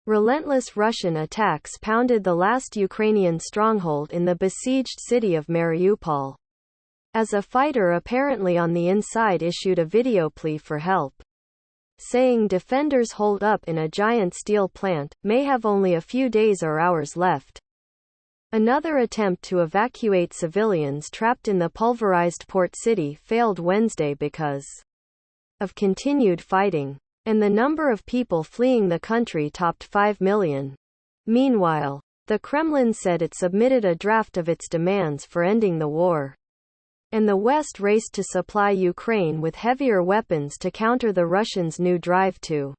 Relentless Russian attacks pounded the last Ukrainian stronghold in the besieged city of Mariupol, as a fighter apparently on the inside issued a video plea for help, saying defenders holed up in a giant steel plant may have only a few days or hours left. Another attempt to evacuate civilians trapped in the pulverized port city failed Wednesday because of continued fighting, and the number of people fleeing the country topped 5 million. Meanwhile, the Kremlin said it submitted a draft of its demands for ending the war, and the West raced to supply Ukraine with heavier weapons to counter the Russians' new drive to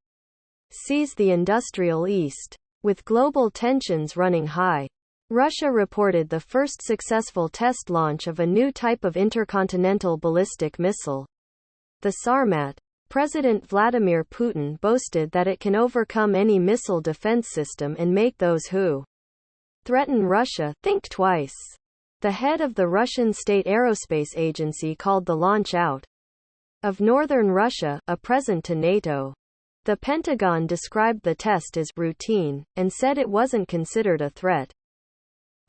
seize the industrial East. With global tensions running high, Russia reported the first successful test launch of a new type of intercontinental ballistic missile, the Sarmat. President Vladimir Putin boasted that it can overcome any missile defense system and make those who threaten Russia think twice. The head of the Russian State Aerospace Agency called the launch out of northern Russia a present to NATO. The Pentagon described the test as routine, and said it wasn't considered a threat.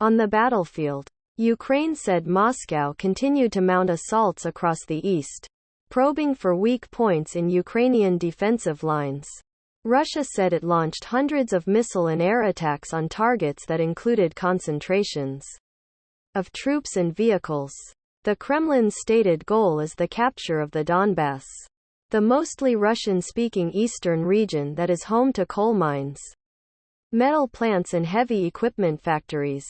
On the battlefield, Ukraine said Moscow continued to mount assaults across the east, probing for weak points in Ukrainian defensive lines. Russia said it launched hundreds of missile and air attacks on targets that included concentrations of troops and vehicles. The Kremlin's stated goal is the capture of the Donbass, the mostly Russian-speaking eastern region that is home to coal mines, metal plants and heavy equipment factories.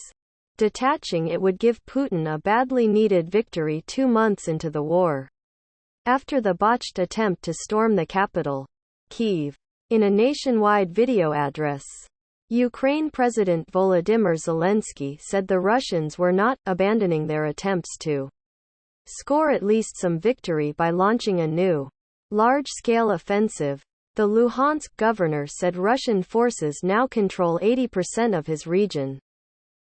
Detaching it would give Putin a badly needed victory 2 months into the war, after the botched attempt to storm the capital, Kyiv. In a nationwide video address, Ukraine President Volodymyr Zelensky said the Russians were not abandoning their attempts to score at least some victory by launching a new, large-scale offensive. The Luhansk governor said Russian forces now control 80% of his region,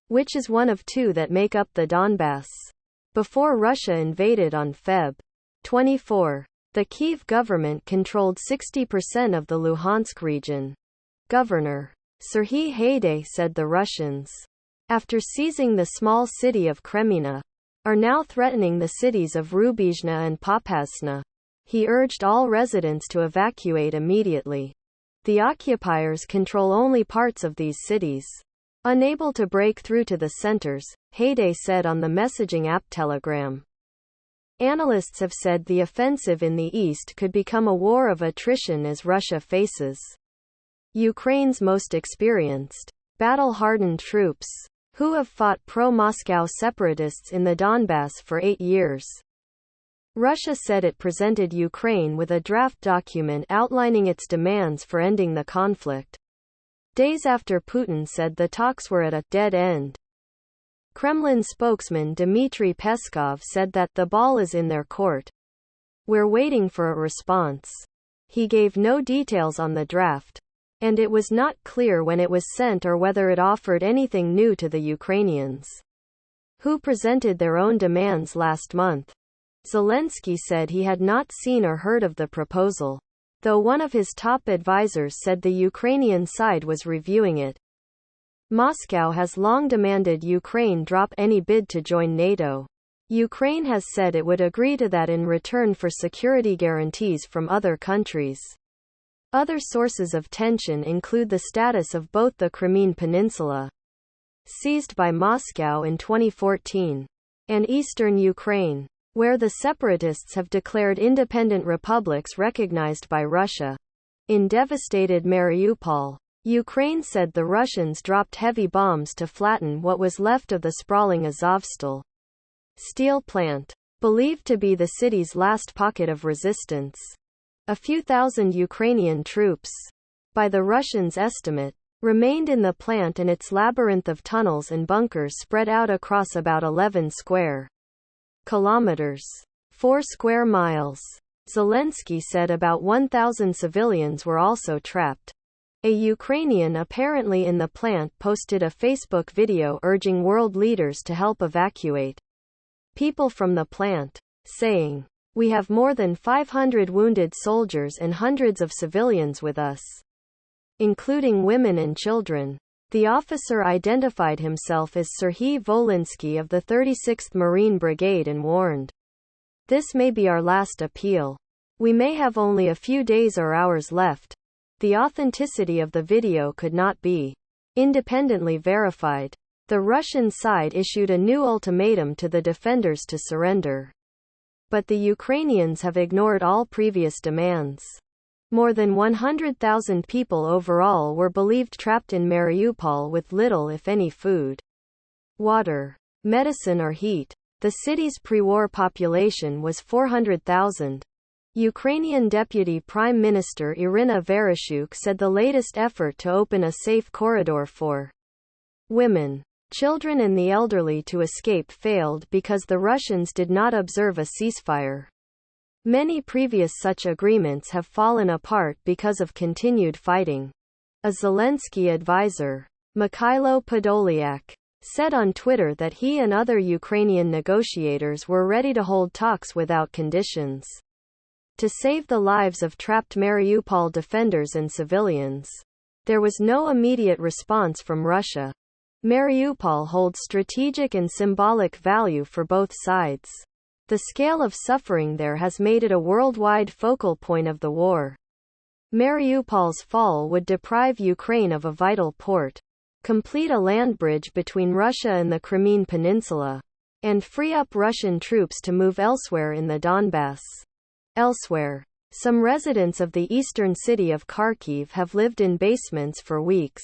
which is one of 2 that make up the Donbass. Before Russia invaded on Feb. 24, the Kyiv government controlled 60% of the Luhansk region. Governor Serhiy Haidai said the Russians, after seizing the small city of Kreminna, are now threatening the cities of Rubizhne and Popasna. He urged all residents to evacuate immediately. The occupiers control only parts of these cities. Unable to break through to the centers, Haidai said on the messaging app Telegram. Analysts have said the offensive in the east could become a war of attrition as Russia faces Ukraine's most experienced, battle-hardened troops, who have fought pro-Moscow separatists in the Donbass for 8 years. Russia said it presented Ukraine with a draft document outlining its demands for ending the conflict, days after Putin said the talks were at a dead end. Kremlin spokesman Dmitry Peskov said that the ball is in their court. We're waiting for a response. He gave no details on the draft, and it was not clear when it was sent or whether it offered anything new to the Ukrainians, who presented their own demands last month. Zelensky said he had not seen or heard of the proposal, though one of his top advisors said the Ukrainian side was reviewing it. Moscow has long demanded Ukraine drop any bid to join NATO. Ukraine has said it would agree to that in return for security guarantees from other countries. Other sources of tension include the status of both the Crimean Peninsula, seized by Moscow in 2014, and eastern Ukraine, where the separatists have declared independent republics recognized by Russia. In devastated Mariupol, Ukraine said the Russians dropped heavy bombs to flatten what was left of the sprawling Azovstal steel plant, believed to be the city's last pocket of resistance. A few thousand Ukrainian troops, by the Russians' estimate, remained in the plant and its labyrinth of tunnels and bunkers spread out across about 11 square kilometers, 4 square miles. Zelensky said about 1,000 civilians were also trapped. A Ukrainian apparently in the plant posted a Facebook video urging world leaders to help evacuate people from the plant, saying, "We have more than 500 wounded soldiers and hundreds of civilians with us." including women and children. The officer identified himself as Serhiy Volinsky of the 36th Marine Brigade and warned, "This may be our last appeal. We may have only a few days or hours left." The authenticity of the video could not be independently verified. The Russian side issued a new ultimatum to the defenders to surrender. But the Ukrainians have ignored all previous demands. More than 100,000 people overall were believed trapped in Mariupol with little if any food, water, medicine or heat. The city's pre-war population was 400,000. Ukrainian Deputy Prime Minister Irina Vereshchuk said the latest effort to open a safe corridor for women, children and the elderly to escape failed because the Russians did not observe a ceasefire. Many previous such agreements have fallen apart because of continued fighting. A Zelensky advisor, Mikhailo Podolyak, said on Twitter that he and other Ukrainian negotiators were ready to hold talks without conditions to save the lives of trapped Mariupol defenders and civilians. There was no immediate response from Russia. Mariupol holds strategic and symbolic value for both sides. The scale of suffering there has made it a worldwide focal point of the war. Mariupol's fall would deprive Ukraine of a vital port, complete a land bridge between Russia and the Crimean Peninsula, and free up Russian troops to move elsewhere in the Donbass. Elsewhere, some residents of the eastern city of Kharkiv have lived in basements for weeks,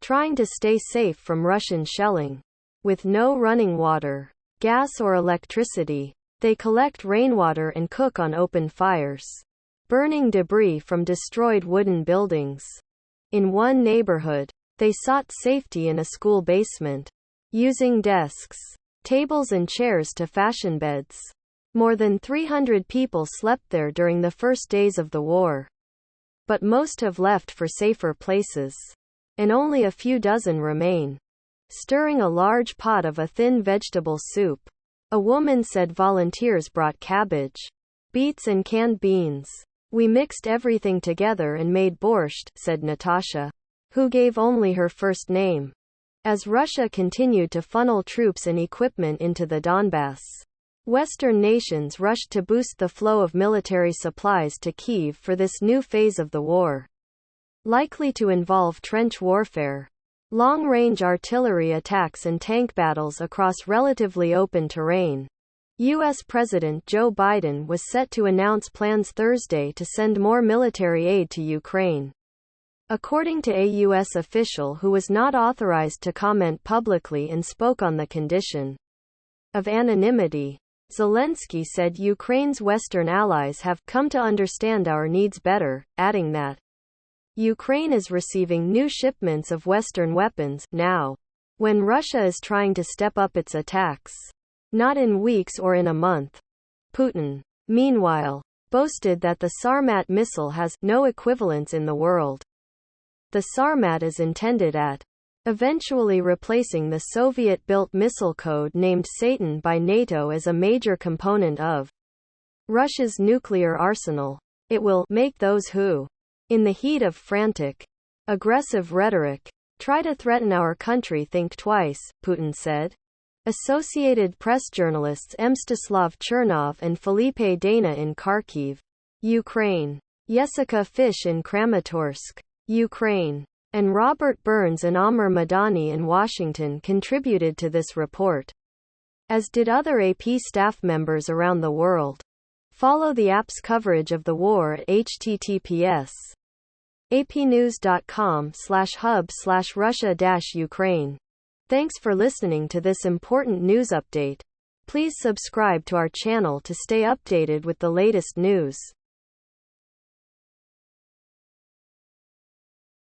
trying to stay safe from Russian shelling. With no running water, gas or electricity, they collect rainwater and cook on open fires, burning debris from destroyed wooden buildings. In one neighborhood, they sought safety in a school basement, using desks, tables and chairs to fashion beds. More than 300 people slept there during the first days of the war. But most have left for safer places, and only a few dozen remain, stirring a large pot of a thin vegetable soup. A woman said volunteers brought cabbage, beets and canned beans. "We mixed everything together and made borscht," said Natasha, who gave only her first name. As Russia continued to funnel troops and equipment into the Donbass, Western nations rushed to boost the flow of military supplies to Kyiv for this new phase of the war, likely to involve trench warfare, long-range artillery attacks and tank battles across relatively open terrain. U.S. President Joe Biden was set to announce plans Thursday to send more military aid to Ukraine. According to a U.S. official who was not authorized to comment publicly and spoke on the condition of anonymity, Zelensky said Ukraine's Western allies have come to understand our needs better, adding that Ukraine is receiving new shipments of Western weapons now, when Russia is trying to step up its attacks, not in weeks or in a month. Putin, meanwhile, boasted that the Sarmat missile has no equivalents in the world. The Sarmat is intended at eventually replacing the Soviet-built missile code named Satan by NATO as a major component of Russia's nuclear arsenal. It will make those who, in the heat of frantic, aggressive rhetoric, try to threaten our country think twice, Putin said. Associated Press journalists Mstislav Chernov and Felipe Dana in Kharkiv, Ukraine, Jessica Fish in Kramatorsk, Ukraine, and Robert Burns and Amr Madani in Washington contributed to this report, as did other AP staff members around the world. Follow the app's coverage of the war at https://apnews.com/hub/Russia-Ukraine. Thanks for listening to this important news update. Please subscribe to our channel to stay updated with the latest news.